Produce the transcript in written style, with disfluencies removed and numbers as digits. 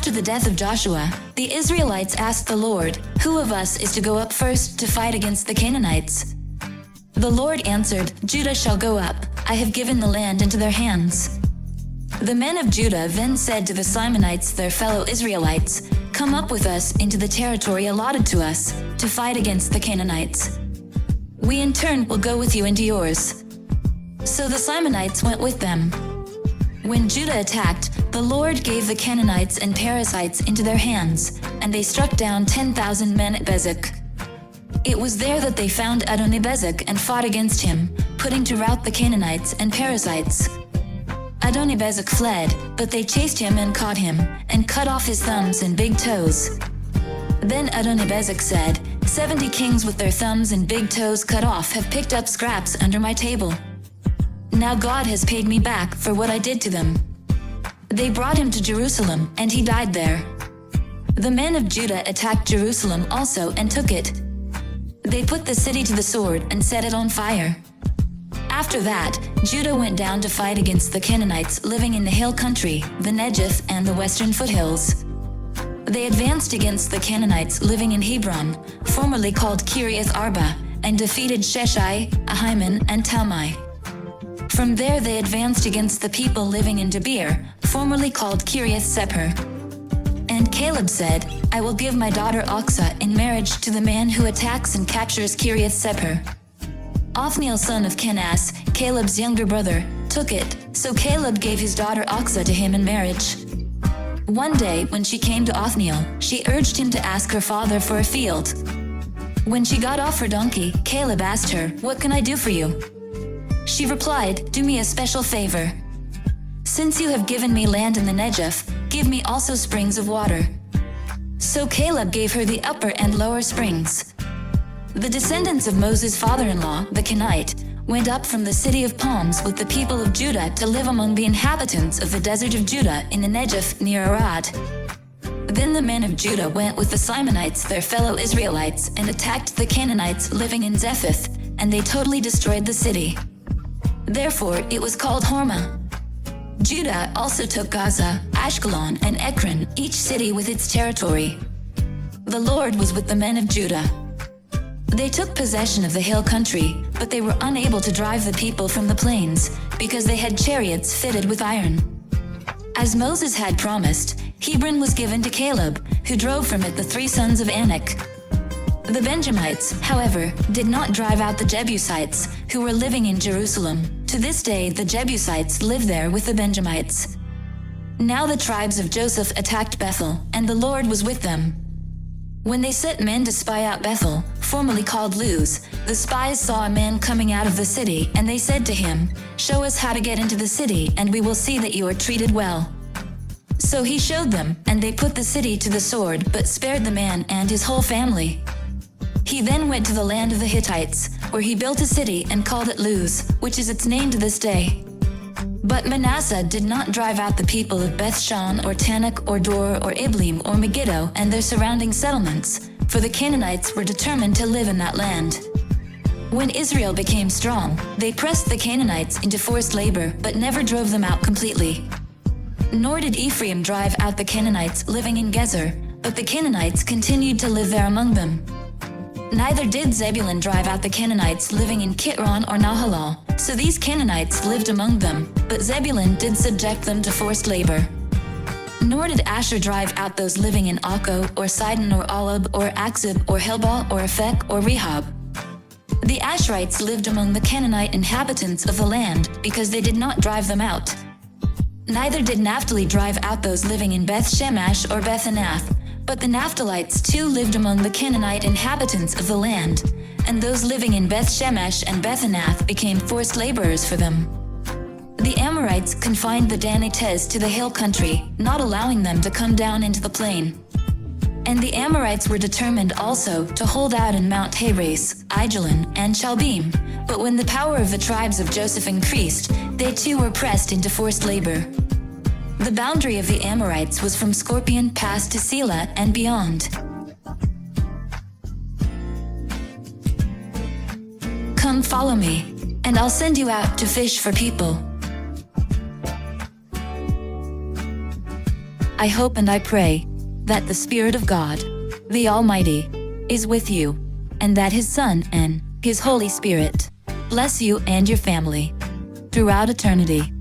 After the death of Joshua, the Israelites asked the Lord, "Who of us is to go up first to fight against the Canaanites?" The Lord answered, "Judah shall go up. I have given the land into their hands." The men of Judah then said to the Simonites, their fellow Israelites, "Come up with us into the territory allotted to us, to fight against the Canaanites. We in turn will go with you into yours." So the Simonites went with them. When Judah attacked, the Lord gave the Canaanites and Perizzites into their hands, and they struck down 10,000 men at Bezek. It was there that they found Adonibezek and fought against him, putting to rout the Canaanites and Perizzites. Adonibezek fled, but they chased him and caught him, and cut off his thumbs and big toes. Then Adonibezek said, 70 kings with their thumbs and big toes cut off have picked up scraps under my table. Now God has paid me back for what I did to them. They brought him to Jerusalem, and he died there. The men of Judah attacked Jerusalem also and took it. They put the city to the sword and set it on fire. After that, Judah went down to fight against the Canaanites living in the hill country, the Negev and the western foothills. They advanced against the Canaanites living in Hebron, formerly called Kiriath Arba, and defeated Sheshai, Ahiman, and Talmai. From there they advanced against the people living in Debir, formerly called Kiriath Sepher. And Caleb said, "I will give my daughter Oxah in marriage to the man who attacks and captures Kiriath Sepher." Othniel son of Kenaz, Caleb's younger brother, took it, so Caleb gave his daughter Oxah to him in marriage. One day when she came to Othniel, she urged him to ask her father for a field. When she got off her donkey, Caleb asked her, "What can I do for you?" She replied, "Do me a special favor. Since you have given me land in the Negev, give me also springs of water." So Caleb gave her the upper and lower springs. The descendants of Moses' father-in-law, the Kenite, went up from the city of palms with the people of Judah to live among the inhabitants of the desert of Judah in the Negev near Arad. Then the men of Judah went with the Simonites, their fellow Israelites, and attacked the Canaanites living in Zephith, and they totally destroyed the city. Therefore it was called Hormah. Judah also took Gaza, Ashkelon, and Ekron, each city with its territory. The Lord was with the men of Judah. They took possession of the hill country, but they were unable to drive the people from the plains, because they had chariots fitted with iron. As Moses had promised, Hebron was given to Caleb, who drove from it the 3 sons of Anak. The Benjamites, however, did not drive out the Jebusites, who were living in Jerusalem. To this day the Jebusites live there with the Benjamites. Now the tribes of Joseph attacked Bethel, and the Lord was with them. When they sent men to spy out Bethel, formerly called Luz, the spies saw a man coming out of the city, and they said to him, "Show us how to get into the city, and we will see that you are treated well." So he showed them, and they put the city to the sword, but spared the man and his whole family. He then went to the land of the Hittites, where he built a city and called it Luz, which is its name to this day. But Manasseh did not drive out the people of Bethshan or Tanakh or Dor or Iblim or Megiddo and their surrounding settlements, for the Canaanites were determined to live in that land. When Israel became strong, they pressed the Canaanites into forced labor but never drove them out completely. Nor did Ephraim drive out the Canaanites living in Gezer, but the Canaanites continued to live there among them. Neither did Zebulun drive out the Canaanites living in Kitron or Nahalal, so these Canaanites lived among them, but Zebulun did subject them to forced labor. Nor did Asher drive out those living in Akko or Sidon or Alab or Akzib or Helbah or Aphek or Rehob. The Asherites lived among the Canaanite inhabitants of the land because they did not drive them out. Neither did Naphtali drive out those living in Beth Shemesh or Beth Anath, but the Naphtalites too lived among the Canaanite inhabitants of the land, and those living in Beth Shemesh and Beth Anath became forced laborers for them. The Amorites confined the Danites to the hill country, not allowing them to come down into the plain. And the Amorites were determined also to hold out in Mount Heres, Aijalon, and Shalbim, but when the power of the tribes of Joseph increased, they too were pressed into forced labor. The boundary of the Amorites was from Scorpion Pass to Selah and beyond. Come follow me, and I'll send you out to fish for people. I hope and I pray that the Spirit of God, the Almighty, is with you, and that His Son and His Holy Spirit bless you and your family throughout eternity.